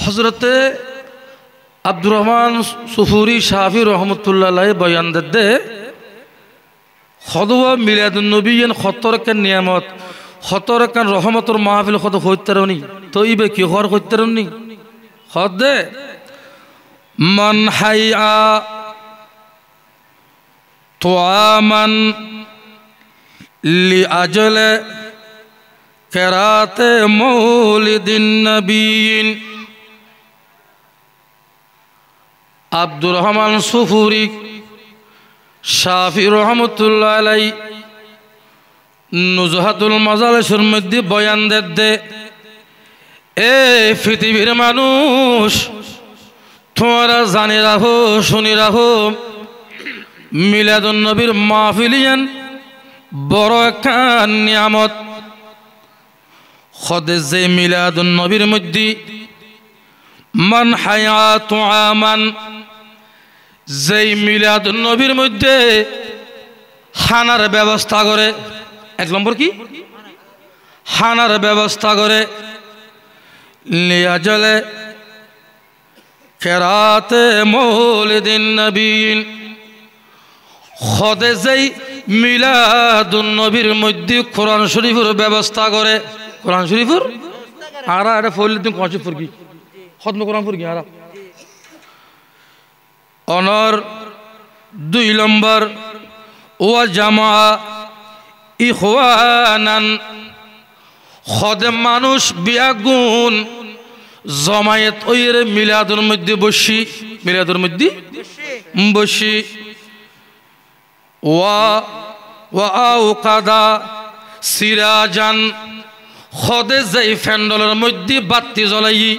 হযরতে আব্দুর রহমান সুফুরি শাফি রহমতুল্লাহ আলাইহি বয়ান দে খদওয়া মিলাদুন নবীন খতরকান নিয়ামত খতরকান রহমতুর মাহফিল খত হইতারনি তো ইবে কি হর হইতারনি খদে মান হাইয়া তুআমান লি আজলে কেরাতে মৌলিদিন নবীন আব্দুর রহমান সুফুরি শাফি রহমতুল্লাহ আলাইহি নুজহাতুল মাজালিসের মধ্যে বয়ান দে এ পৃথিবীর মানুষ তোমরা জানি রাখো শুনি রাখো মিলাদুন নবীর মাহফিলিয়ান বড় একটা নিয়ামত খদে যে মিলাদুন নবীর মধ্যে মান হায়াতু আমান যেই মিলাদুন নবীর মধ্যে খানার ব্যবস্থা করে এক নম্বর কি খানার ব্যবস্থা করে লিয়াজলে কেরাতে মৌলিদিন নবীন খদে যেই মিলাদুন নবীর মধ্যে কোরআন শরীফের ব্যবস্থা করে কোরআন শরীফের আরা এটা ফলে তুমি কোরআন শরীফ কি খতম কোরআন কি আরা অনর দুই নম্বর ওয়া জামা ইখওয়ানান খদে মানুষ বিয়াগুন জমায়েত ওইরে মিলাদুর মধ্যে বসি মিলাদুর মধ্যে বসি ওয়া ওয়া আওকাদা সিরাজান খদে যেই ফ্যান্ডলের মধ্যে বাতি জ্বলাই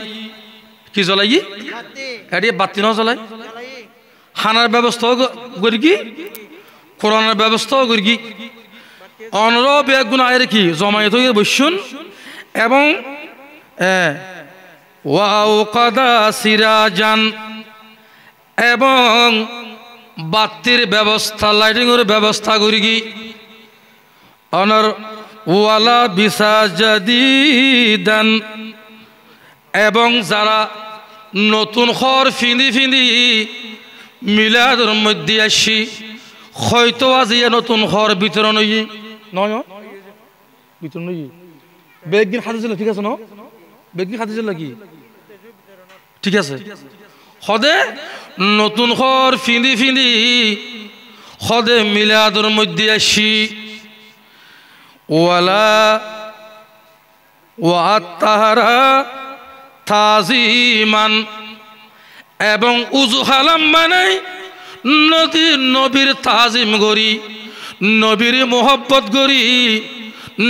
কি জ্বলাই এটি বাতি না জ্বলাই খানার ব্যবস্থাও করি কি কোরআনের ব্যবস্থাও করি কি অনরব একগুণ আয়ের কি জমায়েত হয়ে বসুন এবং ওয়াওকাদা সিরাজান এবং বাতির ব্যবস্থা লাইটিংয়ের ব্যবস্থা করি কি অনর ওয়ালা বিসাজাদিদান এবং যারা নতুন ঘর ফিঁদি ফিঁদি মিলাদের মধ্যে আসি হয়তো আজিয়ে নতুন ঘর বিতরণ হই নয় বিতরণ হই বেগিন খাদিছিল ঠিক আছে ন বেগিন খাদিছিল কি ঠিক আছে সদে নতুন ঘর ফিঁদি ফিঁদি সদে মিলাদের মধ্যে আসি ওয়ালা ওয়াতাহারা তাজিমান এবং উজুহালাম মানে নবীর তাজিম করি নবীর মোহব্বত করি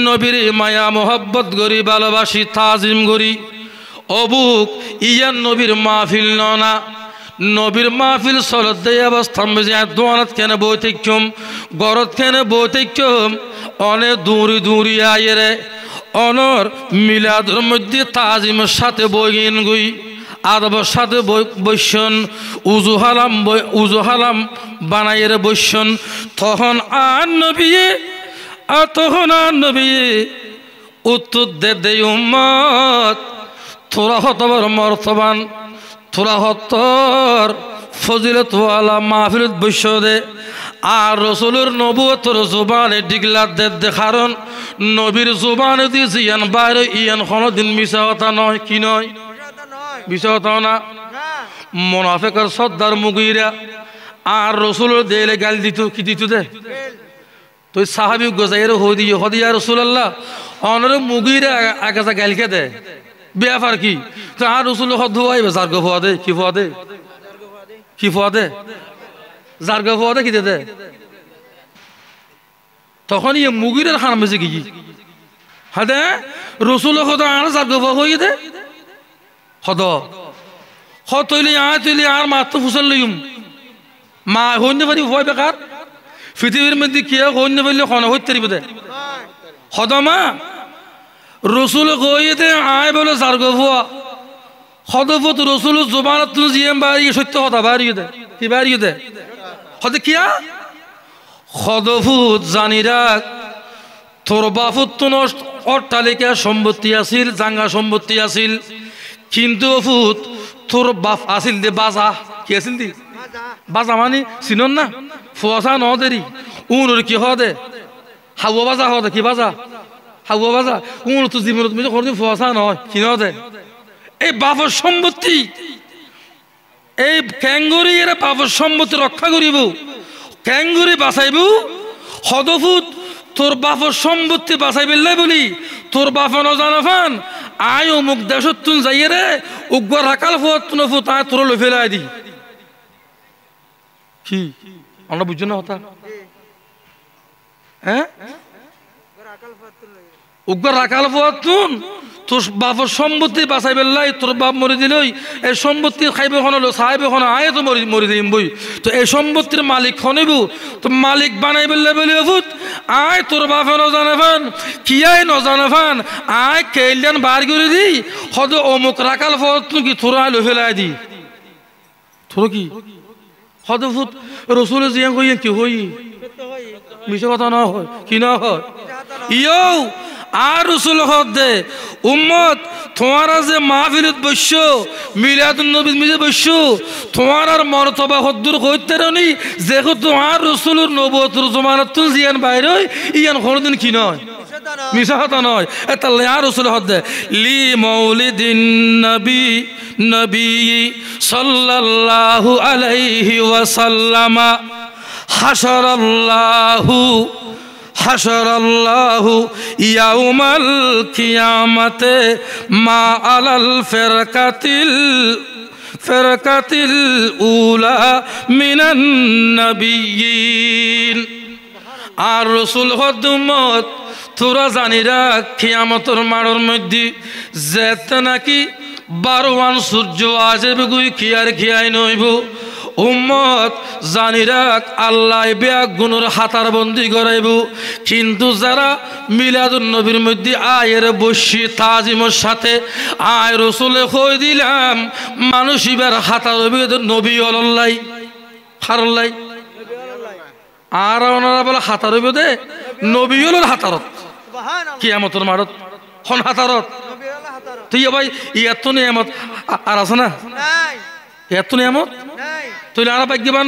নবীর মায়া মোহব্বত করি ভালোবাসি তাজিম করি অবুক ইয়ান নবীর মাহফিল না নবীর মাহফিল চলত দেয় অবস্থা দোয়ানত কেন বৈতক্যম গরত কেন বৈতক্যম অনেক দূরি দূরি আয়েরে অনর মিলাদের মধ্যে তাজিমের সাথে বইগিন গই আদবের সাথে বৈশ্যন উজুহালাম বানাইয়ের বৈশ্যন তখন আর নবী উত্তর দে উম্মত তোরা হতবর মর্তবান তোরা হতর ফজিলত ওয়ালা মাহফিলত বৈশ্য দে আর রসুলের নবুয়তর জুবানে ডিগলার দে কারণ নবীর জুবানে দিয়েছে ইয়ান বাইরে ইয়ান কোনোদিন মিশা কথা নয় কি নয় মিশা কথা না মুনাফিকের সর্দার মুগিরা আর রসুলের দেলে গাল দিত কি দিত দে তো সাহাবি গোজাইয়ের হদিয়া রসুল্লাহ অনরে মুগিরা আগাছা গালকে দে ব্যাপার কি তো আর রসুল হদুয়াই যার গো ফুয়া দে কি ফুয়া দে কি ফুয়া দে যার গো ফুয়া দে কি দে তখন ইয়ে মুগিরের খান বেশি কি হ্যাঁ দে রসুল হদ আর যার গো ফুয়া হয়ে দে হদ তৈলি আর মাত্র ফুসল লইম মা হইতে পারি ভয় বেকার পৃথিবীর মধ্যে কে হইতে পারলে খন হইতে পারিব দে হদ মা রসুল গইতে আয় বলে যার গো ফুয়া হদফত রসুল জোবানত জিএম বাড়িয়ে সত্য কথা বাড়িয়ে দে কি বাড়িয়ে দে হদে কিয়া হদফুত জানি রাখ তোর বাপুত নষ্ট অট্টালিকা সম্পত্তি আছিল জাঙ্গা সম্পত্তি আছিল কিন্তু ফুত তোর বাপ আসিল দে বাজা কি আসিল দি বাজা মানে চিনন না ফুয়াশা ন দেরি উনোর কি হদে হাওয়া বাজা হদে কি বাজা হাওয়া বাজা উন তো জীবনত মিলে কোনদিন ফুয়াশা নয় কি নদে এই বাপর সম্পত্তি এই ক্যাঙ্গুরি এরা বাপর সম্পত্তি রক্ষা করিব ক্যাঙ্গুরি বাঁচাইব হদফুত তোর বাপর সম্পত্তি বাঁচাইবে বলি তোর বাপ নজানাফান আয় অমুক দেশত তুন যাইয়ে রে উগ্র রাকাল ফুত আয় তোর লো ফেলাই দি কি আমরা বুঝছো না হতা হ্যাঁ উগ্র রাকাল ফুয়াতুন তোর বাপর সম্পত্তি বাঁচাইবে তোর বাপ মরে দিলই এই সম্পত্তি খাইবে হলো চাইবে হলো আয় তো মরি দিম বই তো এই সম্পত্তির মালিক হনিব তো মালিক বানাইবে বলি ফুত আয় তোর বাপে নজানাফান কি আয় নজানাফান আয় কেলিয়ান বার করে দি হদ অমুক রাকাল ফুয়াতুন কি তোর আয় লো ফেলাই দি তোর কি হদ ফুত রসুলের জিয়া কই কি হই মিছে কথা না হয় কি না হয় ইয়ো আর রসুল হদে উম্মত তোমার যে মাহফিলত বৈশ্য মিলাদুন নবী মিজে বৈশ্য তোমার আর মর্তবা হদ্দুর কইতে রনি যেহেতু তোমার রসুলের নবুয়তের জমানত তুন জিয়ান বাইরে ইয়ান কোনদিন কি নয় মিছা কথা নয় এটা আর রসুল হদে লি মাউলিদিন নবী সাল্লাল্লাহু আলাইহি ওয়াসাল্লামা হাশারাল্লাহু ইয়াউমাল কিয়ামাতে মা আলাল ফিরকাতিল উলা মিনান নবিয়্যিন আর রাসূল উম্মত তোরা জানি রাখ কিয়ামতের মাড়ের মধ্যে যেতে নাকি 12 সূর্য আসবে গুই কি আর খিয়াই নইব উম্মত জানি রাখ আল্লাহ বেয়াক গুণের হাতার বন্দি করাইব কিন্তু যারা মিলাদুন নবীর মধ্যে আয়ের বসি তাজিমের সাথে আয় রসুলে কই দিলাম মানুষ এবার হাতার নবী অল্লাই হারল্লাই আর ওনারা বলে হাতার হইব দে নবী হল হাতারত কিয়ামতের মারত হন হাতারত তুই ভাই এত নিয়ামত আর আছে না এত নিয়ামত তুই আরা ভাগ্যবান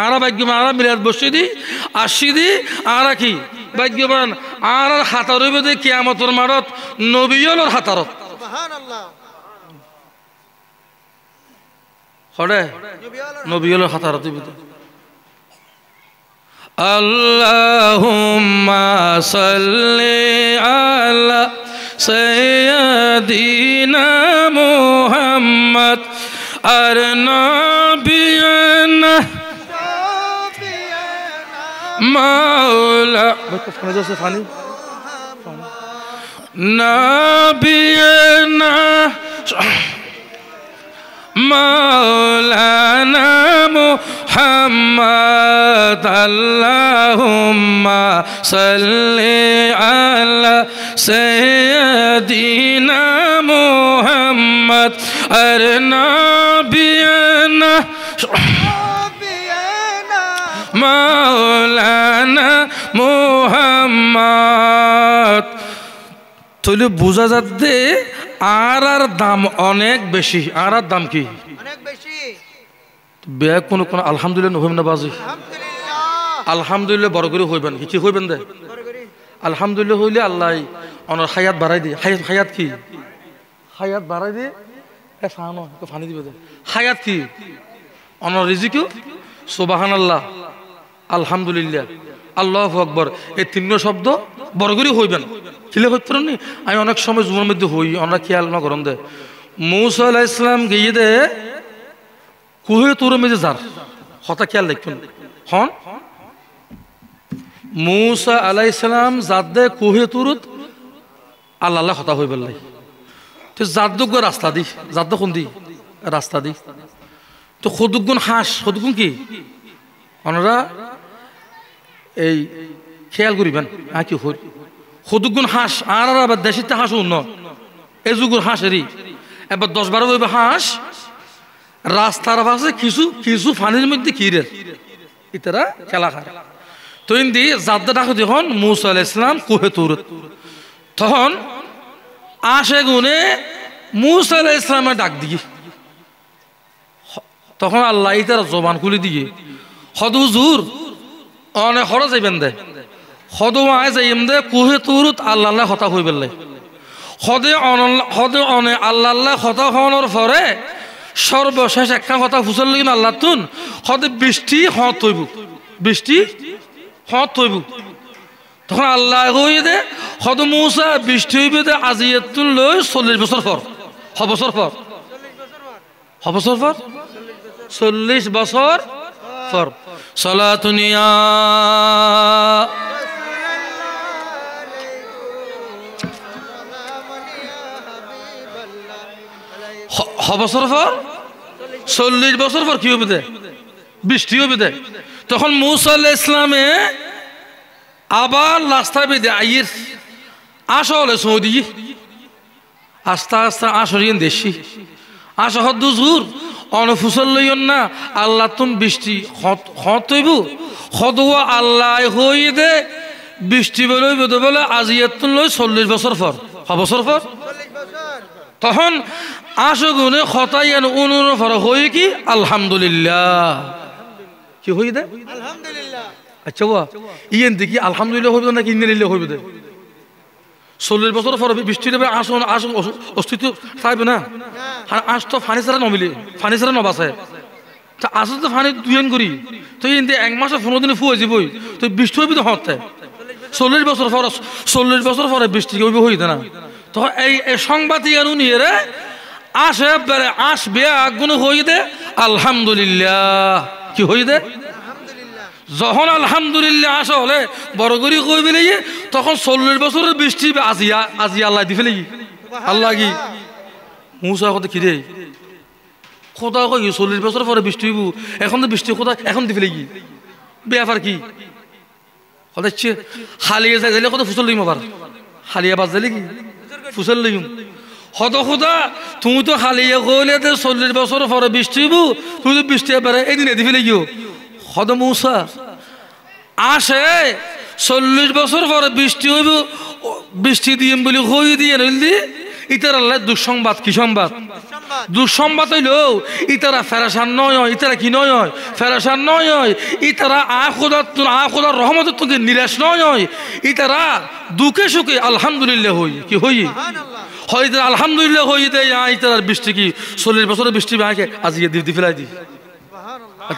আরা ভাগ্যবান আরা মিলাদ বসে দি আসি দি আরা কি ভাগ্যবান আর হাতার হইব দে কিয়ামতের মারত নবী হল হাতারত হরে নবী হল হাতারত হইব দে আল্লাহুম্মা সাল্লি আলা সাইয়্যিদিনা মুহাম্মদ আর নবিয়ানা মাওলা নবিয়ানা মাওলানা মুহাম্মদ আল্লাহুম্মা সাল্লি আলা সাইয়্যিদিনা মুহাম্মদ আর নবিয়ানা মাওলানা মুহাম্মদ তাহলে বোঝা যাচ্ছে আর দাম অনেক বেশি আর দাম কি অনেক বেশি বেয়া কোন কোন আলহামদুলিল্লাহ হইব না বাজি আলহামদুলিল্লাহ বড় করে হইবেন কি হইবেন দে আলহামদুলিল্লাহ হইলে আল্লাহ অনর হায়াত বাড়াই দি হায়াত কি হায়াত বাড়াই দি ফানি দিবে দে হায়াত কি অনর রিজিকু সুবহানাল্লাহ আলহামদুলিল্লাহ আল্লাহু আকবার এই তিন শব্দ বড় করে হইবেন খিলে হইতে নি আমি অনেক সময় জুমের মধ্যে হই আমরা খেয়াল না করেন দে মূসা আলাইহিস সালাম গিয়ে দে কুহে তুর মেজে যার হতা খেয়াল দেখুন হন মূসা আলাইহিস সালাম জাদে কুহে তুরুত আল্লাহ হতা হই বললাই তো জাদুগ রাস্তা দি জাদু কোন দি রাস্তা দি তো খুদুগুন হাঁস খুদুগুন কি ওনারা এই খেয়াল করিবেন কি হই খুদুগুন হাঁস আর আবার দেশিতে হাঁস উন্ন এই যুগুর হাঁসেরই এবার 10-12 হইবে হাঁস রাস্তার পাশে কিছু কিছু পানির মধ্যে কিরে ইতারা খেলা খায় তো ইন্দি জাদা ডাক যখন মূসা আলাইহিস সালাম কুহে তুর তখন আসে গুনে মুসা আলাইহিস সালামে ডাক দিয়ে তখন আল্লাহ তার জবান খুলে দিয়ে হদ হুজুর অনে হর যাইবেন দে হদ আয় যাইম দে কুহে তুরুত আল্লাহ আল্লাহ হতা হই বেললে হদে অনে আল্লাহ আল্লাহ হতা হওয়ার পরে সর্বশেষ একটা কথা ফুসল লাগিন আল্লাহ তুন হদে বৃষ্টি হত হইব বৃষ্টি হত হইব তখন আল্লাহ হই দে হদ মুসা বৃষ্টি হইবে দে আজিয়াতুন লই 40 বছর পর বছর পর বছর পর 40 বছর পর সালাতুনিয়া বছর পর 40 বছর পর কি হবে দে বৃষ্টি হবে দে তখন মুসা আলাইহিস সালামে আবার রাস্তা বেঁধে আইয়ের আসলে সৌদি আস্তে আস্তে আসরিয়েন দেশি আসা হদ হুজুর অনফুসল লইন না আল্লাহ তুম বৃষ্টি হত হইব হদুয়া আল্লাহ হই দে বৃষ্টি বেরোই বেদে বলে আজিয়াতুন লই 40 বছর পর বছর পর তখন আশগুনে খতাইয়ান অনুর ফর হই কি আলহামদুলিল্লাহ কি হই দে আলহামদুলিল্লাহ আচ্ছা ওয়া ইয়েন দেখি আলহামদুলিল্লাহ হইবে নাকি ইন্নালিল্লাহ হইবে দে 40 বছর পর বৃষ্টি দেবে আসন আসন অস্তিত্ব থাকবে না আস তো ফানি ছাড়া নমিলে ফানি ছাড়া নবাসে তা আসলে তো ফানি দুয়েন করি তো ইন্দি 1 মাসে 15 দিনে ফুয়ে যাবই তো বৃষ্টি হইবে তো হতে 40 বছর পরে বৃষ্টি হইবে হইতে না তো এই সংবাদ ইয়ানু নিয়ে রে আসে বেড়ে আসবে আগুন হই দে আলহামদুলিল্লাহ কি হই দে যখন আলহামদুলিল্লাহ আসা হলে বড় করি কই বেলে তখন 40 বছরের বৃষ্টি আজি আল্লাহ দি ফেলে আল্লাহ কি মুসা কথা কি রে খোদা কই 40 বছর পরে বৃষ্টি হইব এখন তো বৃষ্টি খোদা এখন দি ফেলে কি ব্যাপার কি হচ্ছে হালিয়ে যাইলে কত ফুসল লইম আবার হালিয়া বাজ যাইলে কি ফুসল লইম হত খোদা তুমি তো হালিয়া কইলে 40 বছর পরে বৃষ্টি হইব তুমি তো বৃষ্টি এবারে এদিন দি ফেলে গিও হদ মুসা আসে 40 বছর পরে বৃষ্টি হইব বৃষ্টি দিম বলি হই দিয়ে নইলি ইতার আল্লাহ দুঃসংবাদ কি সংবাদ দুঃসংবাদ হইল ইতারা ফেরাসান নয় ইতারা কি নয় ফেরাসান নয় ইতারা আখোদার রহমতের তোকে নিরাশ নয় ইতারা দুঃখে সুখে আলহামদুলিল্লাহ হই কি হই হয় আলহামদুলিল্লাহ হই দে ইতার বৃষ্টি কি 40 বছরের বৃষ্টি আগে আজকে দি ফেলাই দি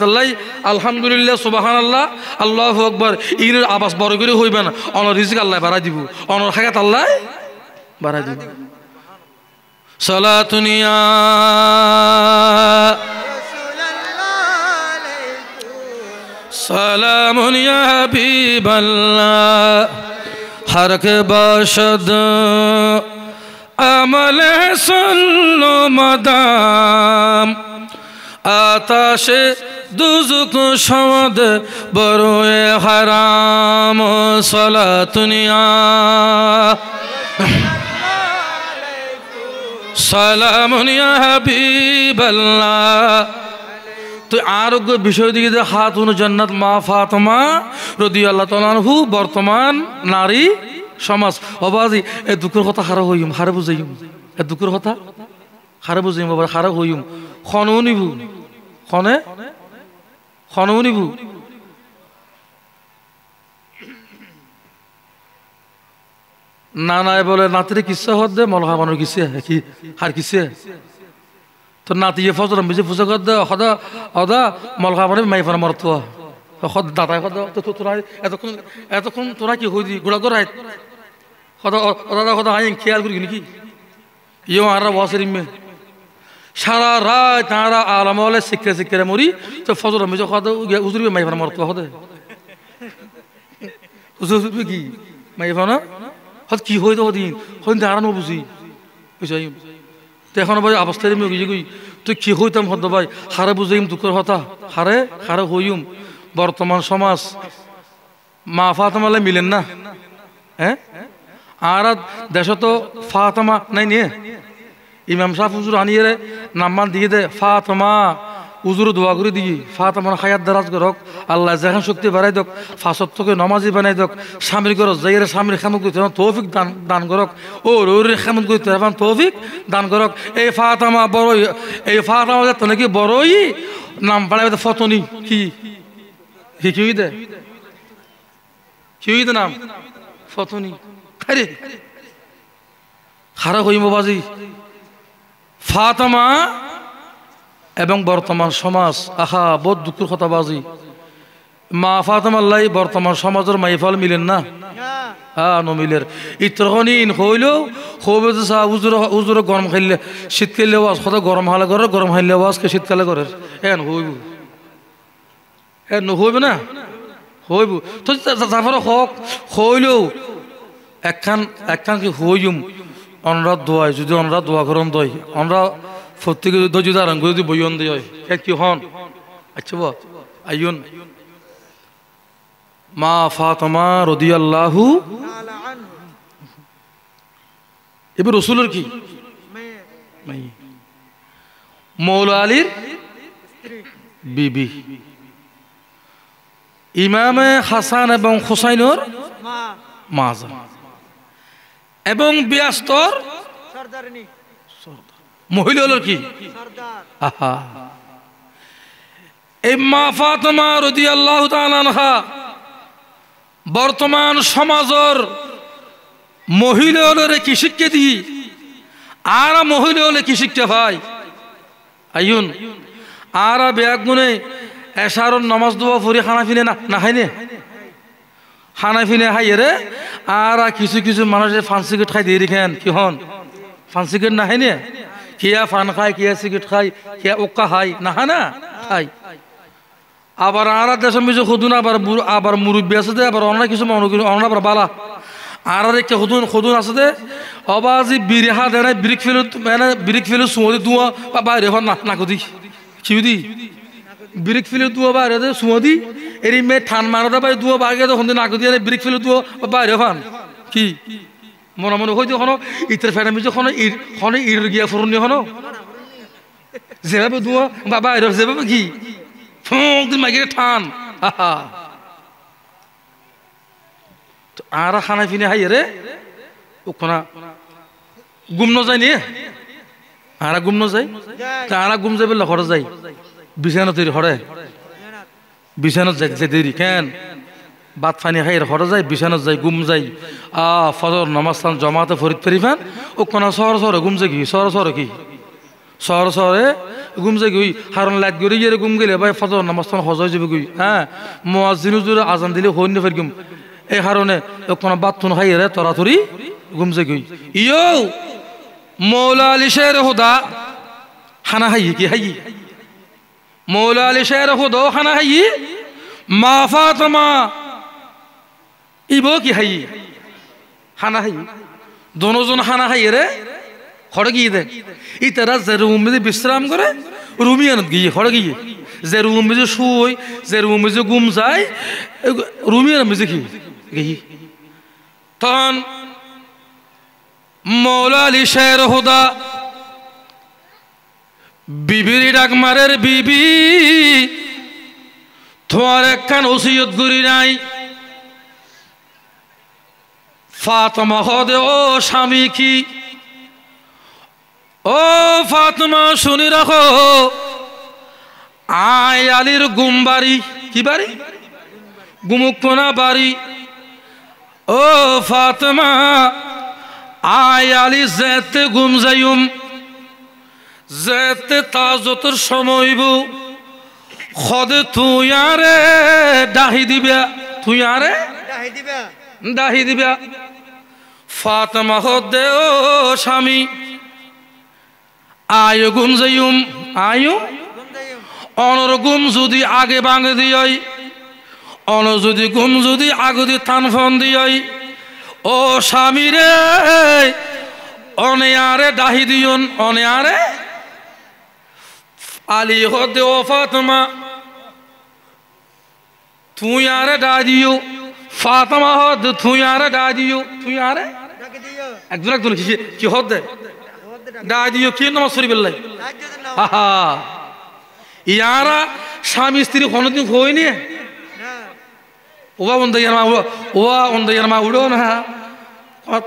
আল্লাহ আলহামদুলিল্লাহ সুবহানাল্লাহ আল্লাহু আকবার ইনের আবাস বড় করে হইবে না অনর রিজিক আল্লাহ বাড়াই দিব অনর হায়াত আল্লাহ বাড়াই দিব সালাতুনিয়া সালামুন ইয়া হাবিবাল্লাহ হরক বাশদ আমলে সল্লু মাদাম আতাশে দুজুক সমাদ বরোয়ে হারাম সালাতুনিয়া সালামুন ইয়া হাবিবাল্লাহ তো আরোগ্য বিষয় দিকে হাতুন জান্নাত মা ফাতেমা রাদিয়াল্লাহু তাআলা আনহু বর্তমান নারী সমাজ অবাজি এ দুঃখের কথা হারা হইম হারে বুঝাইম এ দুঃখের কথা হারে বুঝাইম বাবা হারা হইম খনও নিবু খনও নিবু না নাই বলে নাতিরে কিসা হদ দে মলহা মানুষ কিসে কি হার কিসে তো নাতি ফজর বিজে ফুসে কর দে হদা হদা মলহা মানে মাই ফানা মরত হদ দাদা হদ তো তোরা এতক্ষণ তোরা কি হই দি গোড়া গোড়াই হদা দাদা হদা হাই খেয়াল করি নাকি ইও আর ওয়াসের ইমে সারা রাত তারা আলামলে শিখরে মরি তো ফজর বিজে হদ উজুরি মাই ফানা মরত হদে উজুরি কি মাই ফানা হদ কি হই তো দিন হইন দাঁড়ানো বুঝি বুঝাই এখন ভাই অবস্থায় আমি গিয়ে গই তুই কি হইতাম হদ ভাই হারে বুঝাইম দুঃখের কথা হারে হারে হইম বর্তমান সমাজ মা ফাতেমালে মিলেন না হ্যাঁ আর দেশ তো ফাতেমা নাই নিয়ে ইমাম সাহেব হুজুর আনিয়ে নাম্বার দিয়ে দে ফাতেমা উজুর দোয়া করে দিই ফাতেমার হায়াত দারাজ করক আল্লাহ যেখান শক্তি বাড়াই দক ফাঁসত তোকে নমাজি বানাই দক স্বামীর করো যাইয়ের স্বামীর খেমত করতে তৌফিক দান করক ও রৌরের খেমত করতে তৌফিক দান করক এই ফাতেমা বড়ই এই ফাতেমা তো নাকি বড়ই নাম বাড়াই ফতনি কি কি দে কি দে নাম ফতনি আরে খারাপ হইম বাজি ফাতেমা এবং বর্তমান সমাজ আহা বহুত দুঃখের কথা বাজি মা ফাতেমাল্লাই বর্তমান সমাজের মাইফল মিলেন না নমিলের ইতরখনিন হইলেও হবে যে চা উজুর গরম খাইলে শীতকালে ওয়াজ কত গরম হলে করে গরম খাইলে ওয়াজকে শীতকালে করে হইব নহইব না হইব তো যারপরে হক হইলেও একখান কি হইম অনরা দোয়াই যদি অনরা দোয়া করন দই অনরা প্রত্যেকে যদি আরম্ভ যদি বইন দিয়ে কি হন আচ্ছা বল আইন মা ফাতেমা রাদিয়াল্লাহু এবার রসুলের কি মৌলা আলীর বিবি ইমামে হাসান এবং হুসাইনের মা এবং বিয়াস্তর মহিলা হল কি আহা এই মা ফাতেমা রাদিয়াল্লাহু তাআলা আনহা বর্তমান সমাজের মহিলা হলে কি শিক্ষা দিই আর মহিলা হলে কি শিক্ষা ভাই আইন আর বেয়াক গুনে এশার নমাজ দোয়া ফুরি খানা ফিনে না খাইনে খানা ফিনে খাইয়ে রে আর কিছু কিছু মানুষের ফান সিগারেট খাই দিয়ে রেখেন কি হন ফান সিগারেট না খাইনে কিয়া ফান খায় কিয়া সিগারেট খায় কিয়া ওকা খায় না না খাই আবার আর দেশের মিজে খুদুন আবার মুরব্বী আছে দে আবার অনেক কিছু অনেক আবার বালা আর একটা খুদুন আছে দে অবাজি বিরিহা দেয় না বিরিক ফেলে সুমদি দুয়া বা বাইরে হন না কদি কি ব্রিক ফেলে দুয়া বাইরে দে সুমদি এর মে ঠান মারা বাই দুয়া বাইরে তখন না কদি ব্রিক ফেলে দুয়া বাইরে ফান কি মনে মনে হয়তো হনো ইতের ফেরা মিজে হনো ইর গিয়া ফুরনি হনো যেভাবে দুয়া বা বাইরে যেভাবে কি মাইকে ঠান আর খানা ফিনে হাই রে ওখানা গুম ন যায় নিয়ে আর গুম ন যায় আর গুম যাবে হরে যাই বিছানা তৈরি হরে বিছানত যাই দেরি কেন ভাত ফানি খাই হরে যায় বিছানত যাই গুম যাই ফজর নমাস্তান জমাতে ফরিদ ফেরিফান ওখানা শহর শহরে গুম যাই কি শহর কি শহর শহরে গুম যাই গই হারন লাইট গড়ি গিয়ে গুম গেলে ভাই ফজর নামাজটান হজয় যাবে গই হ্যাঁ মুয়াজ্জিন জুরে আজান দিলে হইন ফের গুম এই হারনে কোনো বাথুন খাই রে তরাতরি গুম যাই গই ইয়ো মৌলা আলী শের হুদা খানা হাই কি হাই মৌলা আলী শের হুদা খানা হাই মা ফাতেমা ইবো কি হাই খানা হাই দোনোজন খানা হাই রে খড় গিয়ে দেয় ইতারা যে রুম বিশ্রাম করে রুমিয়ানত গিয়ে খড় গিয়ে যে রুম যে শুই যে রুম যে গুম যায় রুমিয়ানত মিজে কি গিয়ে তখন মৌলা আলী শের হুদা বিবির ডাক মারের বিবি তোমার একখান ওসিয়ত করি নাই ফাতেমা হদে ও স্বামী কি ও ফাতেমা শুনি রাখো আয় আলীর গুম বাড়ি কি বাড়ি গুমুকোনা বাড়ি ও ফাতেমা আয় আলী যেতে গুম যাইম যেতে তাজতর সময়ব খদে তুই আরে ডাহি দিবা তুই আরে ডাহি দিবা ফাতেমা হদে ও স্বামী আয়ো গুম যাইম আয়ো অনর গুম যদি আগে বাঙে দিয়াই অন যদি গুম যদি আগে দি থান ফন দিয়াই ও স্বামী রে অনে আরে ডাহি দিয়ন অনে আরে আলী হদে ও ফাতেমা তুই আরে ডা দিও ফাতেমা হদ তুই আরে ডা দিও তুই আরে একজন কি হদ দে ডা দিও কি নামাজ শরীফ আল্লাহ ইয়ারা স্বামী স্ত্রী কোনোদিন হয়নি ওবা বন্ধের মা উড়ো না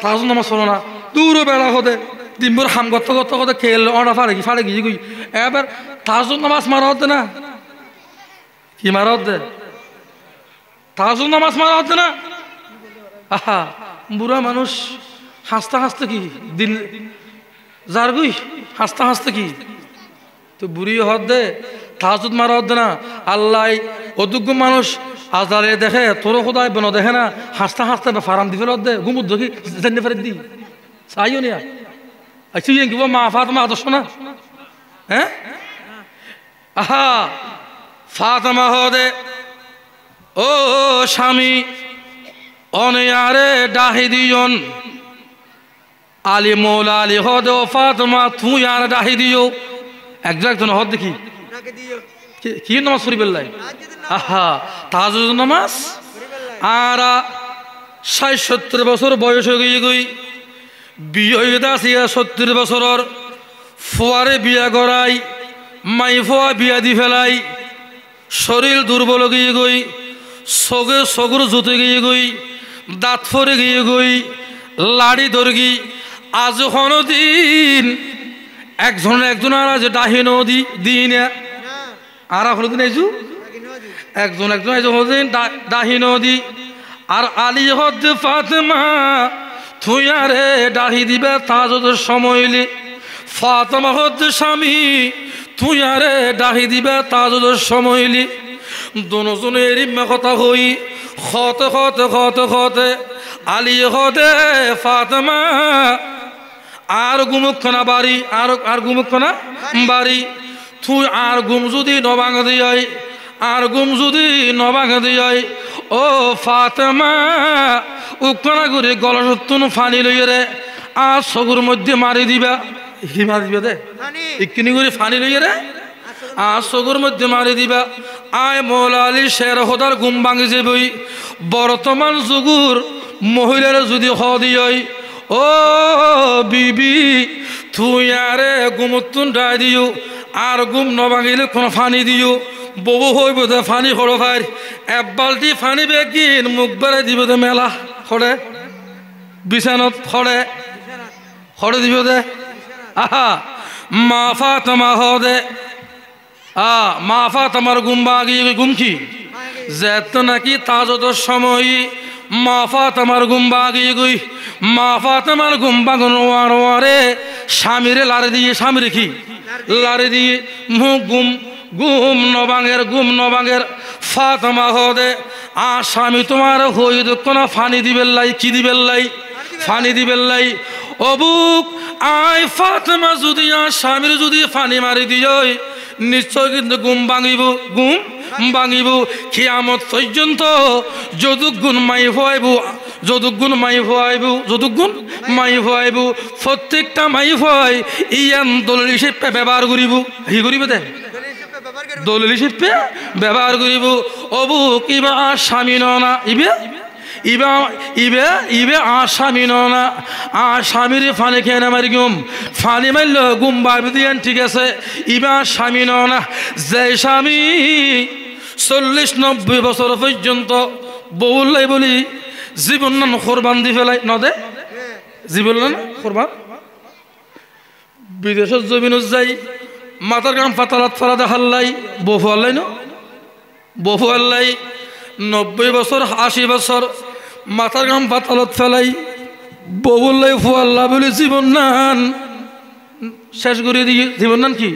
তাজুদ নামাজ পড়ো না দূরও বেড়া হতে দিনভর হাম করতে করতে করতে খেল অনা ফাড়ে গিয়ে গুই এবার তাজুদ নামাজ মারা হতে না কি মারা হতে তাজুদ নামাজ মারা হতে না আহা বুড়া মানুষ হাসতে হাসতে কি দিন যার গুই হাসতে হাসতে কি তো বুড়ি হদে তাজুদ মারা হদে না আল্লাহ অযোগ্য মানুষ আজারে দেখে তোর খোদায় বেন দেখে না হাসতে হাসতে ফারাম দি ফেলত দে গুমুদ দেখি জানি ফেরত দি চাইও নিয়া আচ্ছা কি মা ফাতেমা আদর্শ না হ্যাঁ আহা ফাতেমা হদে ও স্বামী অনেয়ারে ডাহি দিয়ন আলী মৌলা আলী হদে ও ফাতেমা তুই আর ডাহি দিও একজন হদ দেখি কি নামাজ পড়ি বেল্লাই আহা তাহাজ্জুদ নামাজ আর ৬০-৭০ বছর বয়স হয়ে গিয়ে গই বিয়ে হয়ে গেছে ৭০ বছরের ফুয়ারে বিয়া করাই মাই ফুয়া বিয়া দি ফেলাই শরীর দুর্বল গিয়ে গই সগুর জুতে গিয়ে গই দাঁত ফরে গিয়ে গই লাড়ি দর্গি আজ দিন একজন আর আজ ডাহিন দিন আর হলদিন আইজু একজন আইজু হলদিন ডাহি নদী আর আলী হদ ফাতেমা তুই আরে ডাহি দিবে তাজুদের সময়লি ফাতেমা হদ স্বামী তুই আরে ডাহি দিবে তাজুদের সময়লি দুজনের কথা হই খতে আলী হদে ফাতেমা আর গুমুক্ষণা বাড়ি আর গুমুক্ষণা বাড়ি তুই আর গুম যদি নবাং দিয়াই আর গুম যদি নবাং দিয়াই ও ফাতেমা উকনা করে গলসত্তুন ফানি লইয়ে রে আর সগুর মধ্যে মারি দিবা হি মারি দিবা দে ইকিনি করে ফানি লইয়ে রে আর সগুর মধ্যে মারি দিবা আয় মৌলা আলী শের হদার গুম ভাঙি যে বই বর্তমান যুগুর মহিলার যদি হ দিয়াই ও বিবি তুই আরে গুমত্তুন ডাই দিও আর গুম নভাঙিলে কোনো ফানি দিও ববু হইব দে ফানি খড়ো ভাই এক বালটি ফানি বেগিন মুখ বেড়ে দিব দে মেলা খড়ে বিছানত খড়ে দিব দে আহা মা ফাতেমা হদে মা ফাতেমার গুম বাগি গুম কি যেত নাকি তাজদের সময় মা ফাতেমার গুম বাগি গুই মা ফাতেমার গুম বাগন ওয়ারে স্বামীরে লারে দিয়ে স্বামীরে কি লারে দিয়ে মুখ গুম নবাঙের ফাতেমা হদে স্বামী তোমার হই দুঃখ না ফানি দিবেল্লাই কি দিবেল্লাই ফানি দিবেল্লাই অবুক আয় ফাতেমা যদি স্বামীর যদি ফানি মারি দিয় নিশ্চয় কিন্তু গুম ভাঙিব কিয়ামত পর্যন্ত যদুগুণ মাই ভয়াইব প্রত্যেকটা মাই ভয় ইয়ান দলিল হিসেবে ব্যবহার করিব হি করিব দে দলিল হিসেবে ব্যবহার করিব অবু কিবা স্বামী না ইবে স্বামী না স্বামীর ফানি খেয়ে না মারি গুম ফানি মারল গুম ভাবি দিয়েন ঠিক আছে ইবা স্বামী না যে স্বামী 40-90 বছর পর্যন্ত বউলাই বলি জীবন নাম কোরবান দি ফেলাই নদে জীবন নাম কোরবান বিদেশের জমিনত যাই মাথার গাম পাতালাত ফেলা দেখাল্লাই বহু আল্লাই 90 বছর 80 বছর মাথার গাম পাতালত ফেলাই বউলাই ফুয়াল্লা বলে জীবন নান শেষ করে দিয়ে জীবন নান কি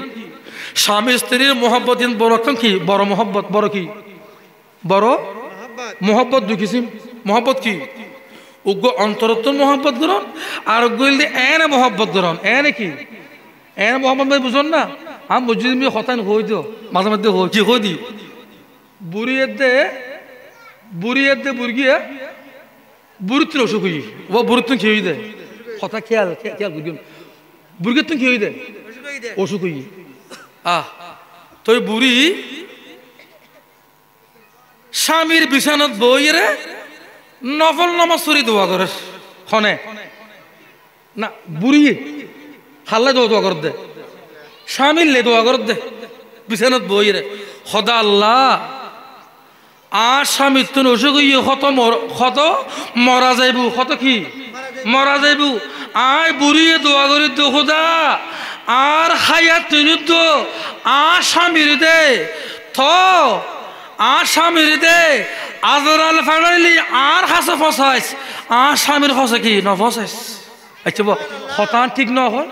স্বামী স্ত্রীর মহব্বত বড় কি বড় মহব্বত বড় কি বড় মহব্বত দুঃখিসি মহব্বত কি উগ্র অন্তরত্ব মহব্বত গ্রহণ আর গইল এনে মহব্বত গ্রহণ এনে কি এনে মহব্বত ভাই বুঝুন না আমি বুঝি তুমি হতান হই দিও মাঝে মধ্যে কি হই দি বুড়িয়ে বুড়গিয়ে বুড়ির অসুখ হই ও বুড়ির তুমি খেয়ে দে কথা খেয়াল বুড়গির তুমি খেয়ে দে অসুখ হই তুই বুড়ি স্বামীর বিছানত বইরে নফল নামাজ পড়ি দোয়া করে খনে না বুড়ি হাল্লা দোয়া কর দে স্বামীর লে দোয়া কর দে বিছানাত বই রে খোদা আল্লাহ আর স্বামী তুন অসুখ কত মরা যাইব কত কি মরা যাইব আয় বুড়িয়ে দোয়া করি তো খোদা আর হায়াত তুই তো আর স্বামীর দে থ আর স্বামীর দে আজরাল ফানাইলি আর হাসে ফসাইস আর স্বামীর ফসে কি ন ফসাইস আচ্ছা হতান ঠিক ন হয়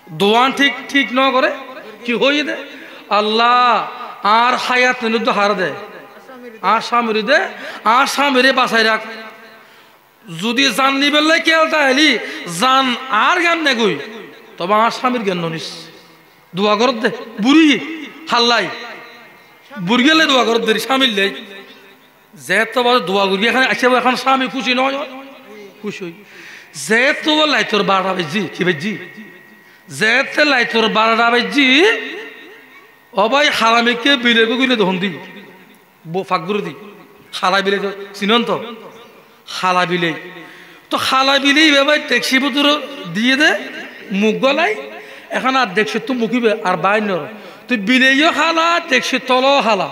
দোয়ান ঠিক ন করে কি হই দে আল্লাহ আর হায়াত তুই তো হার দে আর স্বামীর দে আর স্বামীরে বাঁচাই রাখ যদি জান নিবেলাই কেলটা এলি জান আর জ্ঞান নেগুই তবে আর স্বামীর জ্ঞান নিস দোয়া করত দে বুড়ি হাল্লাই বুড়ি গেলে দোয়া করত দে স্বামীর লাই যে তো দোয়া করি এখানে আসে এখন স্বামী খুশি নয় খুশি হই যে তো লাই তোর 12টা বাজি কি বাজি যে লাই তোর 12টা বাজি অবাই হারামিকে বিলে গুলে দহন দি ফাঁকগুলো দি খালা বিলে তো চিনন তো খালা বিলে তো খালা বিলেই বেবাই ট্যাক্সি বুতুর দিয়ে দে মুখ গলাই এখন আর দেখছি তো মুখিবে আর বাইন তুই বিলেইও খালা ট্যাক্সি তল খালা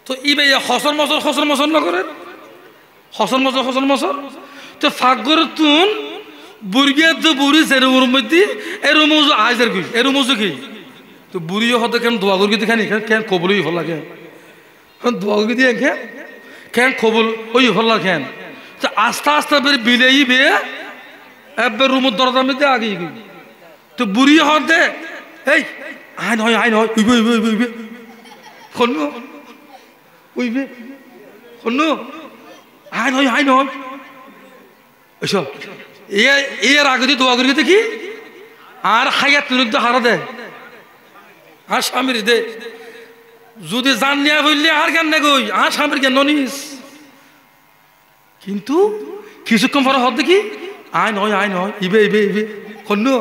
তো ইবে হসর মসর নকরে হসর মসর তো ফাঁকগুলো তুন বুড়িয়ে তো বুড়ি সে রুমের মধ্যে এ রুমুজু আইজার কি এ রুমুজু কি তো বুড়িও হতে কেন দোয়া করি দেখানি কেন কবলই ভাল লাগে দোয়া করি দিয়ে কেন কবল ওই ভাল কেন তো আস্তে বের বিলেই বে এবার রুমের দরজার মধ্যে আগে গই তো বুড়ি হতে এই আইন হয় উইবে শোনো উইবে শোনো আইন হয় এসব এর আগে দিয়ে দোয়া করি দেখি আর হাইয়া তুই হারা দে আর স্বামীর দে যদি জান নিয়া হইলে আর জ্ঞান নেগই আর স্বামীর জ্ঞান নিস কিন্তু কিছুক্ষণ পরে হত দেখি আইন হয় ইবে শোনো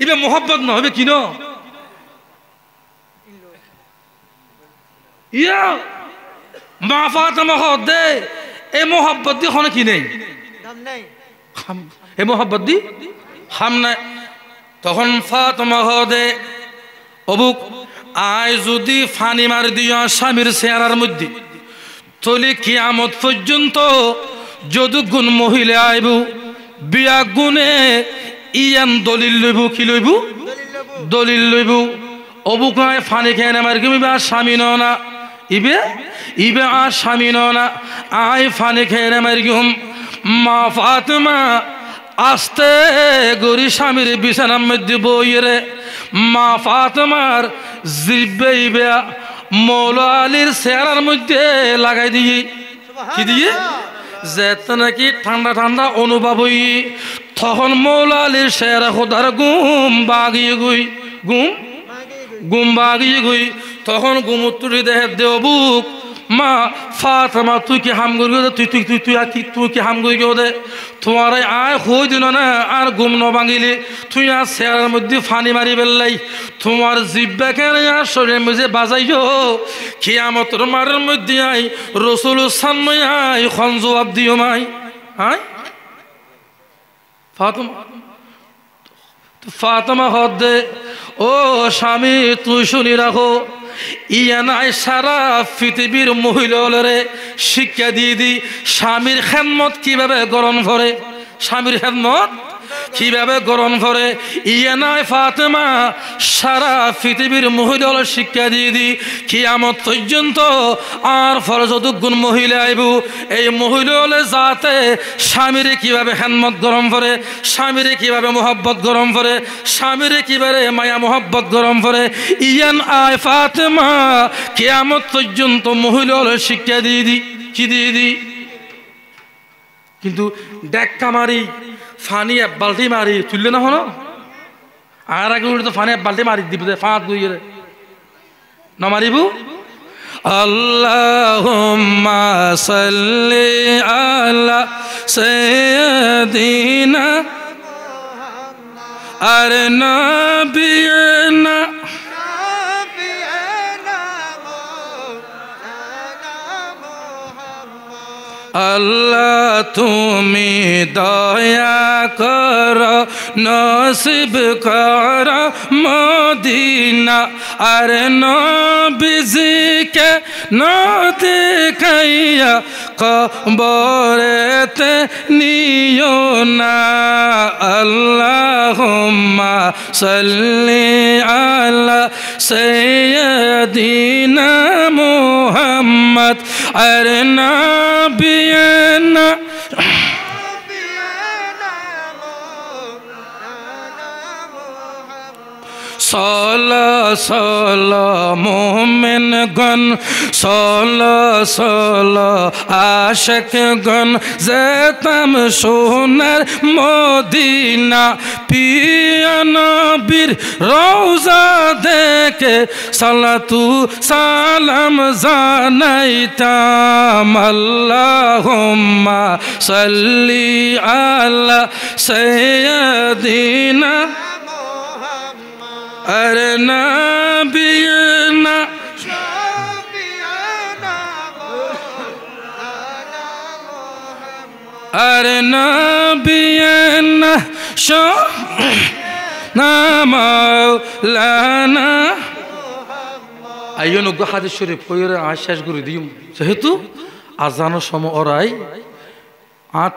ইবে মোহব্বত ন হবে কিনো ইয়া মা ফাতেমা দে এই মোহব্বত দি হনে কি নেই এই মোহব্বত দি হাম নাই তখন ফাতেমা দে অবুক আয় যদি ফানি মার দিয়া স্বামীর চেহারার মধ্যে তলি কিয়ামত পর্যন্ত যদি গুণ মহিলা আইব বিয়া গুণে ইয়ান দলিল লইব কি লইব দলিল লইব অবুক আয় ফানি খেয়ে নামার কি আর স্বামী না ইবে আর স্বামী না আয় ফানি খেয়ে নামার গিম মা ফাতেমা আস্তে গরি স্বামীর বিছানার মধ্যে বইরে মা ফাতেমার জিব্বে ইবে মৌলা আলীর চেহারার মধ্যে লাগাই দিয়ে কি দিয়ে যেতে নাকি ঠান্ডা অনুভব হই তখন মৌলা আলীর চেহারা খোদার ঘুম বাগিয়ে গই তখন ঘুমুত্তরি দেহে দেবুক মা ফাতেমা তুই কি হাম করি তুই কি হাম করি দে তোমার আয় হই দিন না আর ঘুম ন ভাঙিলি তুই আর চেয়ারের মধ্যে ফানি মারি বেললাই তোমার জিব্বা কেন আর শরীরের মধ্যে বাজাইও কিয়ামতের মারের মধ্যে আই রসুল সামনে আই খন জবাব দিও মাই আয় ফাতেমা হদে ও স্বামী তুই শুনি রাখো ইয়ানাই সারা পৃথিবীর মহিলারে শিক্ষা দিয়ে দি স্বামীর খেদমত কিভাবে গ্রহণ করে স্বামীর খেদমত কিভাবে গ্রহণ করে ইয়ানাই ফাতেমা সারা পৃথিবীর মহিলার শিক্ষা দিয়ে দি কিয়ামত পর্যন্ত আর ফরজতুক গুণ মহিলা আইব এই মহিলা যাতে স্বামীরে কিভাবে খেদমত গ্রহণ করে স্বামীরে কিভাবে মোহব্বত গ্রহণ করে স্বামীরে কিভাবে মায়া মোহব্বত গ্রহণ করে ইয়ান আয় ফাতেমা কিয়ামত পর্যন্ত মহিলার শিক্ষা দিয়ে দি কি দিয়ে দি কিন্তু ডেক্কা মারি ফানি এক বাল্টি মারি তুললে না হলো আর আগে তো ফানি এক বাল্টি মারি দিব ফাঁত গুইয়ে না মারিব আল্লাহুম্মা সাল্লি আলা সাইয়্যিদিনা আর নবিয়না আল্লাহ তুমি দয়া কর নসিব কর মদিনা আর নবীজিকে না দেখাইয়া কবরেতে নিও না আল্লাহুম্মা সাল্লি আলা সাইয়্যিদিনা মুহাম্মদ আর নবিয়না সলা সলা মোমেন গন সলা সলা আশক গন যেতাম সোনার মদিনা পিয়া নবীর রওজা দেখে সালাতু সালাম জানাইতাম আল্লাহুম্মা সাল্লি আলা সাইয়্যিদিনা আর নবিয়না আর নবিয়না মাওলানা আইয়ন গো হাদিস শরীফ পড়ে আশ্বাস করে দিম যেহেতু আজানের সময় ওরাই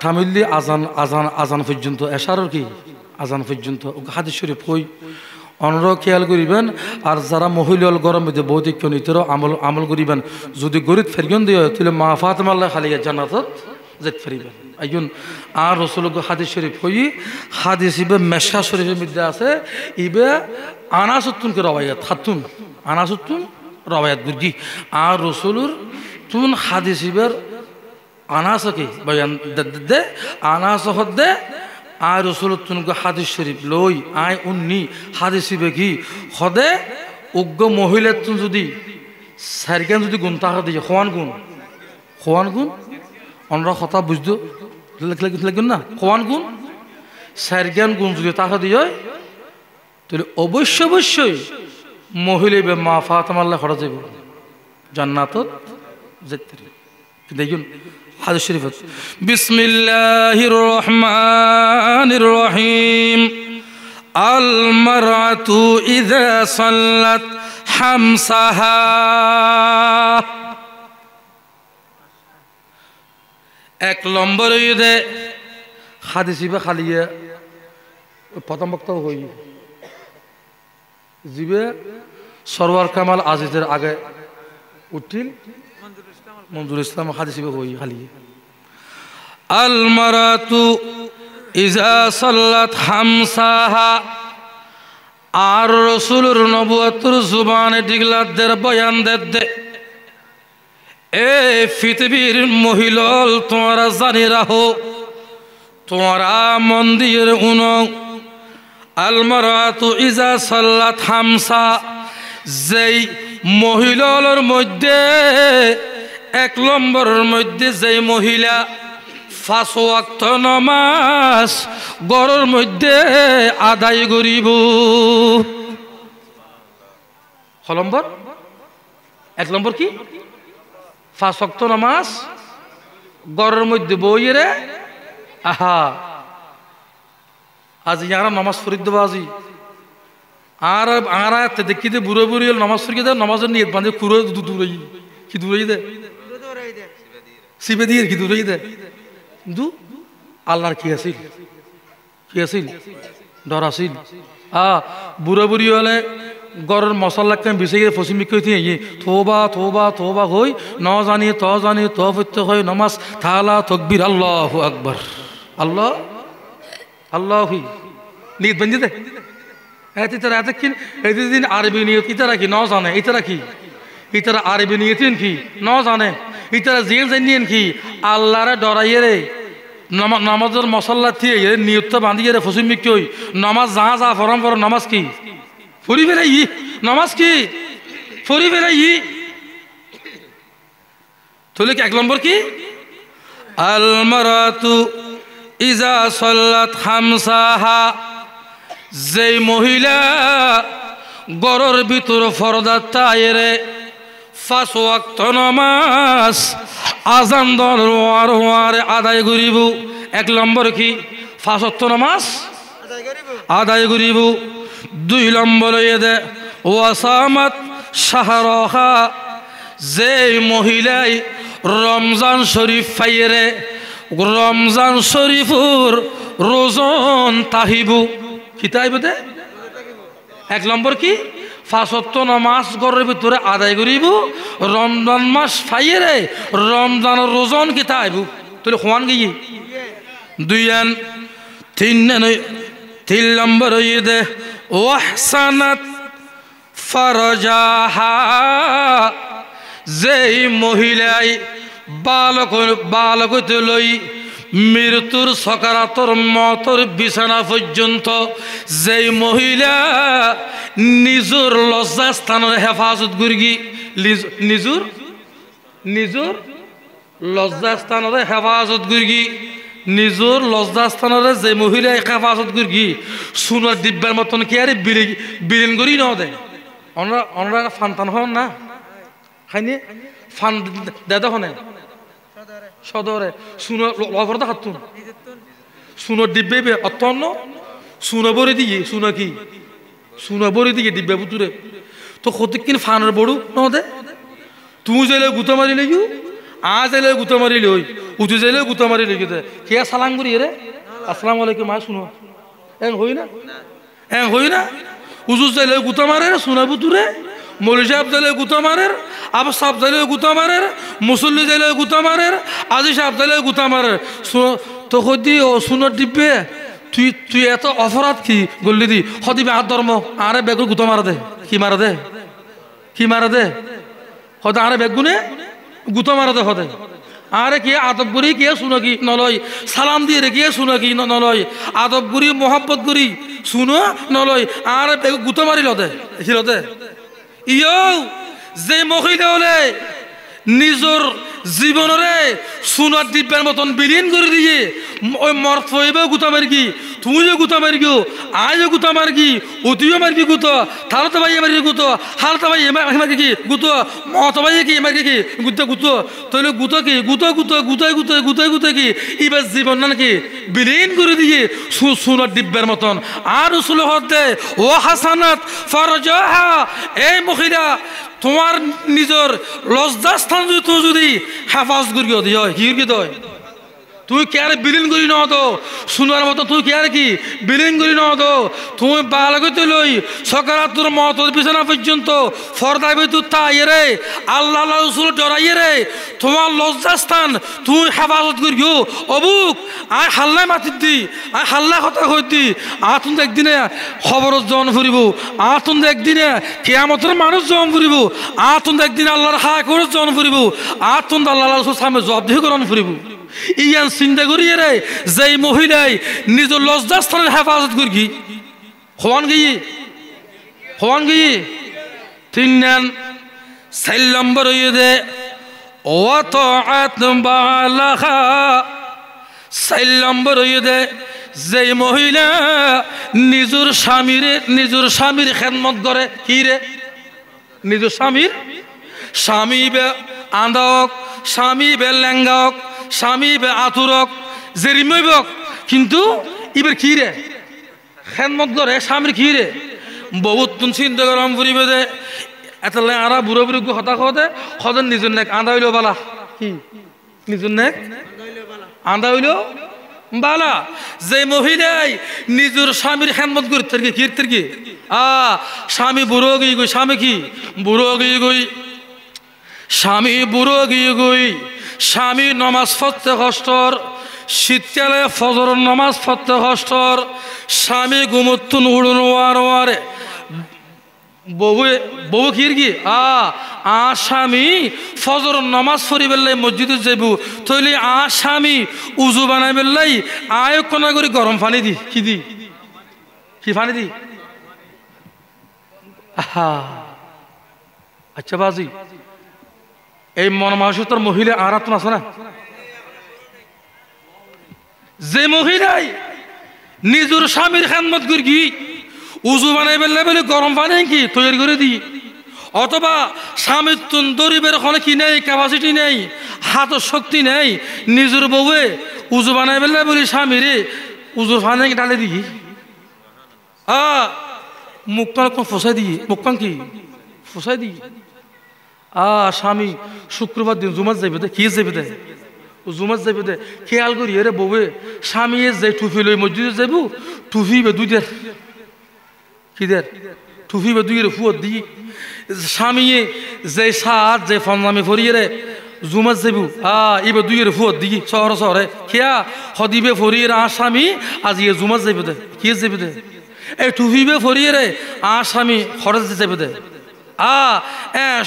থামিল্লি আজান আজান আজান পর্যন্ত এশারর কি আজান পর্যন্ত হাদিস শরীফ কই অনরা খেয়াল করিবেন আর যারা মহিলাল গরম মধ্যে বৌদ্ধিক নিতেরও আমল আমল করিবেন যদি গরিব ফেরগন দিয়ে তাহলে মা ফাতেমা আল্লাহ খালিয়া জান্নাতত যেতে পারিবেন আইন আর রসুলক হাদিস শরীফ হই হাদিস ইবে মেশকা শরীফের মধ্যে আছে ইবে আনাসুত্তুনকে রবায়াত হাতুন আনাসুত্তুন রবায়াত গুরগি আর রসুলুর তুন হাদিস ইবের আনাসকে বয়ান দে আনাস হদে আর রসুল তুনকে হাদিস শরীফ লই আয় উন্নি হাদিস কি হদে উগ্র মহিলার তুন যদি সারগান যদি গুণ তাহা দিয়ে খোয়ান গুণ অনরা কথা বুঝতো লাগেন না খোয়ান গুণ সারগান গুণ যদি তাহা দিয়ে তাহলে অবশ্যই মহিলা মা ফাতেমা আল্লাহ খরা যাব জান্নাতত যেতে দেখুন হাদিস শরীফ বিসমিল্লাহির রহমানির রহিম আল মারআতু ইযা সাল্লাত হামসাহা এক নম্বর ইদে হাদিস ইবে খালিয়ে প্রথম বক্তব্য হই জিবে সরওয়ার কামাল আজিজের আগে উঠিল মঞ্জুর ইসলাম হাদিস হই খালি আল মারাতু ইজা সাল্লাত হামসাহা আর রাসূলুর নবুয়তের জুবানে ডিগলাদের বয়ান দে এ পৃথিবীর মহিলাল তোমরা জানি রাখো তোমরা মন্দির উনো আল মারাতু ইজা সাল্লাত হামসা যেই মহিলার মধ্যে এক নম্বরের মধ্যে যে মহিলা 5 ওয়াক্ত নামাজ ঘরের মধ্যে আদায় করিব এক নম্বর কি 5 ওয়াক্ত নামাজ ঘরের মধ্যে বইরে আহা আজ ইয়ারা নামাজ পড়িত দেবো আজি আর দেখিতে বুড়ো বুড়ি নামাজ পড়ি দে নামাজের নিয়ত বাঁধে কুড়ো দূরে কি দূরে দে শিবে দিয়ে কি দূরে দে কিন্তু আল্লাহর কি আছিল ডর আছিল বুড়ো বুড়ি হলে গড়ের মশলাকে বিছাই ফসিমিক থোবা হই ন জানি ত ফত্য হয় নমাজ থালা তকবির আল্লাহু আকবার আল্লাহ আল্লাহি নিয়ত বাঁধি দে ইতারা এতক্ষণ এতদিন আরবি নিয়ত ইতারা কি ন জানে ইতারা কি ইতারা আরবি নিয়তিন কি ন জানে ইতারা জেল জানিয়েন কি আল্লাহরে ডরাইয়ে রে নামাজের মশলা থিয়ে নিয়তটা বাঁধিয়ে রে ফসিমিক কই নামাজ যা ফরম ফর নামাজ কি ফুরি বেড়াই নামাজ কি ফুরি বেড়াই তাহলে কি এক নম্বর কি আল মারাতু ইজা সাল্লাত হামসাহা যেই মহিলা গড়ের ভিতর ফরদাত তাইরে 5 ওয়াক্ত নামাজ আজান দর ওয়ার আদায় করিব এক নম্বর কি 5 ওয়াক্ত নামাজ আদায় করিব। 2 নম্বর দে ওয়াসামাত শাহরহা, যে মহিলাই রমজান শরীফ ফাইরে রমজান শরীফুর রোজন তাহিব কি তাইব দে। 1 নম্বর কি 5 ওয়াক্ত নামাজ ঘরের ভিতরে আদায় করিব, রমজান মাস ফাইরে রমজানের রোজন কি তাইব তুই খোয়ান গিয়ে 2 3 নম্বর দে ওয়াহসানাত ফারজাহা, যেই মহিলাই বালক লই মৃত্যুর সকারাতর মতর বিছানা পর্যন্ত যেই মহিলা নিজের লজ্জাস্থানের হেফাজত করি, নিজের লজ্জাস্থানের হেফাজত করি, নিজের লজ্জাস্থানের যে মহিলা হেফাজত করি সোনার ডিব্বার মতন কি আরে বিলীন করি ন দেয়। অনরা ফান্তান হন না খাইনি ফান দেদা হনে সদরে শুনো লফরদা হাতুন শুনো ডিব্বে অতন্ন শুনো বরে দিয়ে শুনো কি শুনো বরে দিয়ে ডিব্বে বুতুরে তো কতক্ষণ ফানের বড়ু ন দে। তুই যাইলে গুতা মারি লেগিও, যাইলে গুতা মারি লই, উঠে যাইলে গুতা মারি লেগে দে কে সালাম করি রে আসসালামু আলাইকুম মা শুনো হই না উজুর যাইলে গুতা মারে শুনা বুতুরে, মৌলী সাহেব যাইলে গুতা মারের, আবার সাহেব যাইলে গুতা মারের, মুসল্লি যাইলে গুতা মারের, আজি সাহেব যাইলে গুতা মারের। তো সদি ও শুনোর দিব্যে তুই এত অপরাধ কি গল্লি দি সদিবে হাত ধর্ম আরে বেগুন গুতা মারা দে কি মারা দে সদা আরে বেগুনে গুতা মারা দে সদে আরে কে আদব করি কে শুনো কি নলয়, সালাম দিয়ে রে কে শুনো কি নলয়, আদব করি মোহাব্বত করি শুনো নলয় আরে বেগুন গুতা মারি লদে হিলদে। ইয়ো যে মহিলা হলে নিজের জীবনরে সোনার ডিব্বার মতন বিলীন করে দিয়ে ওই মর্ত হইবে গুতা মারগি, তুমিও গুতা মারগিও, আজও গুতা মারগি, অতিও মারগি গুতো, থালতে ভাই মারগি গুতো, হালতে ভাই মারগি কি গুতো, মত ভাই কি মারগি কি গুতো তাহলে গুতো কি গুতো কি এবার জীবন নাকি বিলীন করে দিয়ে সোনার ডিব্বার মতন। আর রসুল হতে ও হাসানাত ফারজাহা, এই মহিলা তোমার নিজের লজ্জাস্থান যদি হেফাজত করি দিয় কি দয় তুই কে আর বিলীন করি ন তো শুনার মতো তুই কে আর কি বিলীন করি ন তো তুমি বালগতে লই সকারাত তোর মত বিছানা পর্যন্ত ফরদাই তুই তাই রে আল্লাহ রসুল ডরাইয়ে রে তোমার লজ্জাস্থান তুই হেফাজত করিও অবুক আয় হাল্লাই মাতি দি আয় হাল্লাই কথা কই দি আতুন একদিনে খবরত জন ফুরিব, আতুন একদিনে কেয়ামতের মানুষ জন ফুরিব, আতুন একদিনে আল্লাহর হায় করে জন ফুরিব, আতুন আল্লাহ রসুল সামনে জবাবদিহি করন ফুরিব। ইয়ান চিন্তা করি রে যে মহিলাই নিজের লজ্জাস্থানের হেফাজত করি হওয়ান গিয়ে 3 নম্বর হইয়ে দে ওয়াতাআত বালাহা, 4 নম্বর হইয়ে দে যে মহিলা নিজের স্বামীর খেদমত করে কি রে নিজের স্বামী বে আন্দাওক, স্বামী বে লেঙ্গাওক, স্বামী বে আতুরক জেরিমক, কিন্তু এবার কি রে খেদমত করে স্বামীর কি রে বহুত চিন্তা গরম ফুরিবে দে এতলে আরা বুড়ো বুড়ি হতা খতে সদন নিজের নেক আন্দা হইল বালা কি নিজের নেক আন্দা হইল বালা। যে মহিলাই নিজের স্বামীর খেদমত করি থাকি কি থাকি স্বামী বুড়ো গিয়ে গই, স্বামী কি বুড়ো গিয়ে গই, স্বামী বুড়ো গিয়ে গই, স্বামী নমাজ পড়তে কষ্টর, শীতকালে ফজর নমাজ পড়তে কষ্টর, স্বামী ঘুমতুন উড়ুন ওয়ারে বউ কির কি স্বামী ফজর নমাজ পড়ি বেলাই মসজিদে যাইব তৈলি স্বামী উজু বানাই বেলাই আয় কোনা করে গরম পানি দি কি পানি দি আচ্ছা বাজি এই মন মানসিকতার মহিলা আর তো আছে না, যে মহিলাই নিজের স্বামীর খেদমত করি উজু বানাই বেললে বলে গরম পানি কি তৈরি করে দি, অথবা স্বামীর দরিবের ওখানে কি নেই ক্যাপাসিটি নেই হাতের শক্তি নেই নিজের বউয়ে উজু বানাই বেললে বলি স্বামীরে উজুর পানি ডালে দি মুখটা কোন ফসাই দিয়ে মুখকান কি ফসাই দিয়ে স্বামী শুক্রবার দিন জুমাত যাইবে দে কি যাইবে দে জুমাত যাইবে দে খেয়াল করি এরে বউে স্বামী যাই টুফি লই মসজিদে যাইব টুফি বে দুই দের কি দের টুফি বে দুই ফুয়ত দি স্বামী যে সাত যে ফন্নামি ফরিয়ে রে জুমাত যাইব ইবে দুই ফুয়ত দি শহরে শহরে খেয়া হদিবে ফরিয়ে স্বামী আজ ইয়ে জুমাত যাইবে দে কি যাইবে দে এই টুফিবে ফরিয়ে রে স্বামী খরচ যাইবে দে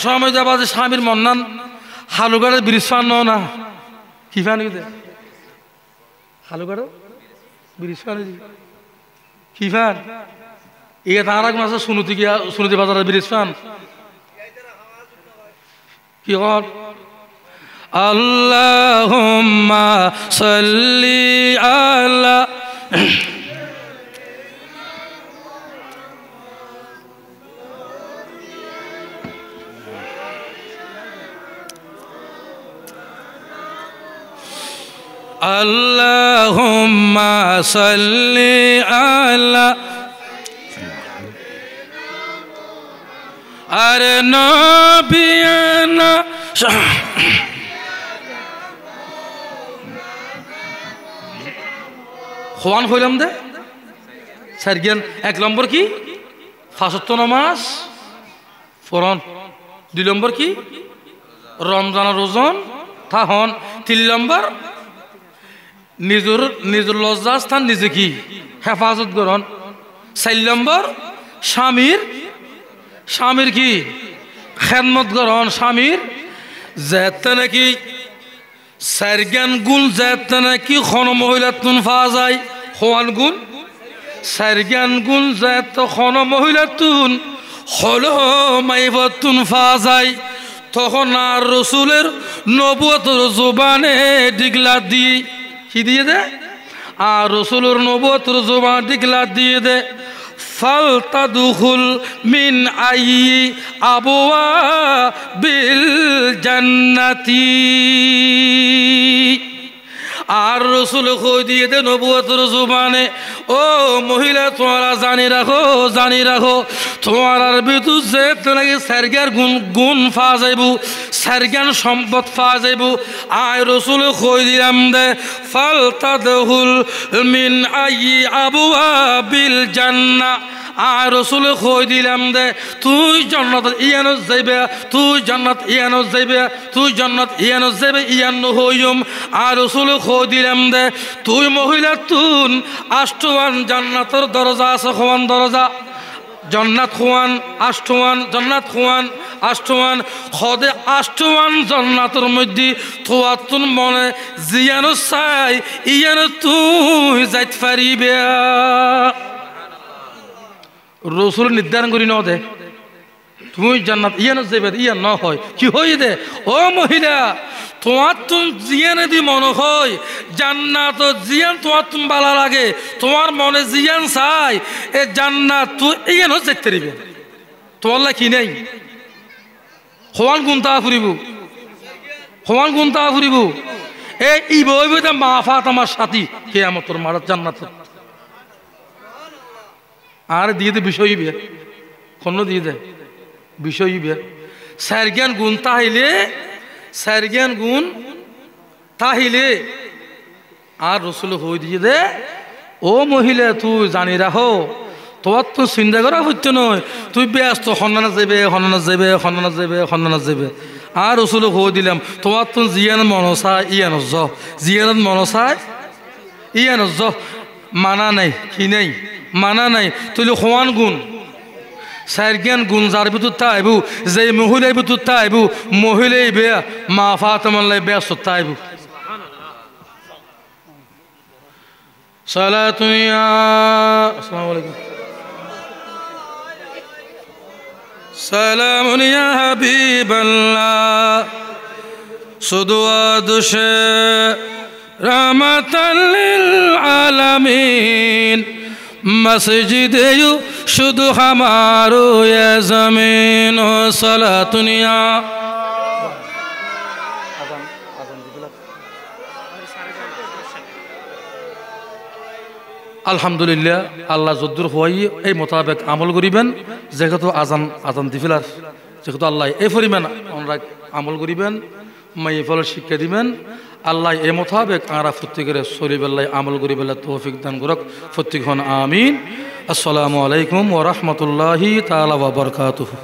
সময় যাবা যে স্বামীর মন্নান হালুগাড়ে ব্রিজ ফান না কি ফান দে হালুগাড়ে ব্রিজ ফান কি ফান ইয়ে তার এক মাসে শুনুতি বাজারে ব্রিজ ফান কি কর আল্লাহুম্মা সাল্লি আলা আল্লাহুম্মা সাল্লি আলা আরে নবিয়ানা খোয়ান হইলাম দে সারগেন এক নম্বর কি ফাঁসত্ব নামাজ ফরন দুই নম্বর কি রমজান রোজন থাহন তিন নম্বর নিজের লজ্জা স্থান নিজে কি হেফাজত করন চার নম্বর স্বামীর কি খেদমত করন স্বামীর যেতে নাকি চারজ্ঞান গুণ যেতে নাকি খন মহিলা তুন পাওয়া যায় হওয়ান গুণ চারজ্ঞান গুণ যেতে খন মহিলা তুন হল মাইবতুন পাওয়া যায় তখন আর রসুলের নবুয়তের জবানে ডিগলা দিয়ে কি দিয়ে দে আর রসুলের নবুয়তের জবান ডিগলা দিয়ে দে ফালতাদুখুল মিন আইয়ি আবওয়াবিল জান্নাতি আর রসুল কই দিয়ে দে নবুয়তের জবানে ও মহিলা তোমরা জানি রাখো তোমার ভিতর যে নাকি সারগার গুণ পাওয়া যাইব সারগান সম্পদ পাওয়া যাইব আয় রসুল কই দিলাম দে ফালতাদুখুল মিন আইয়ি আবওয়াবিল জান্নাহ আর রসুল কই দিলাম দে তুই জান্নাত ইয়ানো যাইবে তুই জান্নাত ইয়ানো যাইবে তুই জান্নাত ইয়ানো যাইবে ইয়ানো হইম আর রসুল কই দিলাম দে তুই মহিলা তুন আষ্টওয়ান জান্নাতের দরজা আছে খোয়ান দরজা জান্নাত খোয়ান আষ্টওয়ান জান্নাত খোয়ান আষ্টওয়ান খদে আষ্টওয়ান জান্নাতের মধ্যে তোয়া তুন মনে জিয়ানো চাই ইয়ানো তুই যাইতে পারিবে রসুল নির্ধারণ করি ন দে তুমি জান্নাত ইয়ান যাইবে ইয়ান ন হয় কি হই দে ও মহিলা তোমার তুমি জিয়ানে দি মনে হয় জান্নাত জিয়ান তোমার তুমি ভালো লাগে তোমার মনে জিয়ান চাই এ জান্নাত তুই ইয়ানও যেতে পারিবে তোমার কি নেই হওয়ান গুণতা ফুরিব এই ইবই মাফাত আমার সাথী কিয়ামতের মারাত জান্নাত আর দিয়ে দে বিষয় বিয়ে কোন দিয়ে দে বিষয় বিয়ে সারজ্ঞান গুণ তাহিলে আর রসুল হই দিয়ে দে ও মহিলা তুই জানি রাখো তোমার তো চিন্তা করা হচ্ছে নয় তুই ব্যস্ত সন্ধানা যাবে আর রসুল হই দিলাম তোমার তো জিয়ান মনসা জিয়ানত মনসা ইয়ানজ মানা নাই কি নাই মানা নাই তুই সমান গুণ সারজ্ঞান গুণ যার ভিতর তাইব যে মহিলার ভিতর তাইব মহিলাই বেয়া মা ফাতেমাল্লাই ব্যস্ত তাইব সালাতুন ইয়া আসসালামু আলাইকুম সালামুন ইয়া হাবিবাল্লাহ সুদওয়াদুশে রাহমাতাল লিল আলামিন মসজিদে শুধু হামারো এ জমিন ও সালাতুনিয়া আলহামদুলিল্লাহ আল্লাহ যদ্দুর হওয়াই এই মোতাবেক আমল করিবেন যেহেতু আজান দিফিলার যেহেতু আল্লাহ এই পরিমাণ আমরা আমল করিবেন মাইফলের শিক্ষা দিবেন আল্লাহ এ মোতাবেক আরা প্রত্যেকের সরিবেল্লাহ আমল করিবেল্লাহ তৌফিক দান করক প্রত্যেক হন আমিন। আসসালামু আলাইকুম ওয়া রাহমাতুল্লাহি তাআলা ওয়া বারাকাতুহু।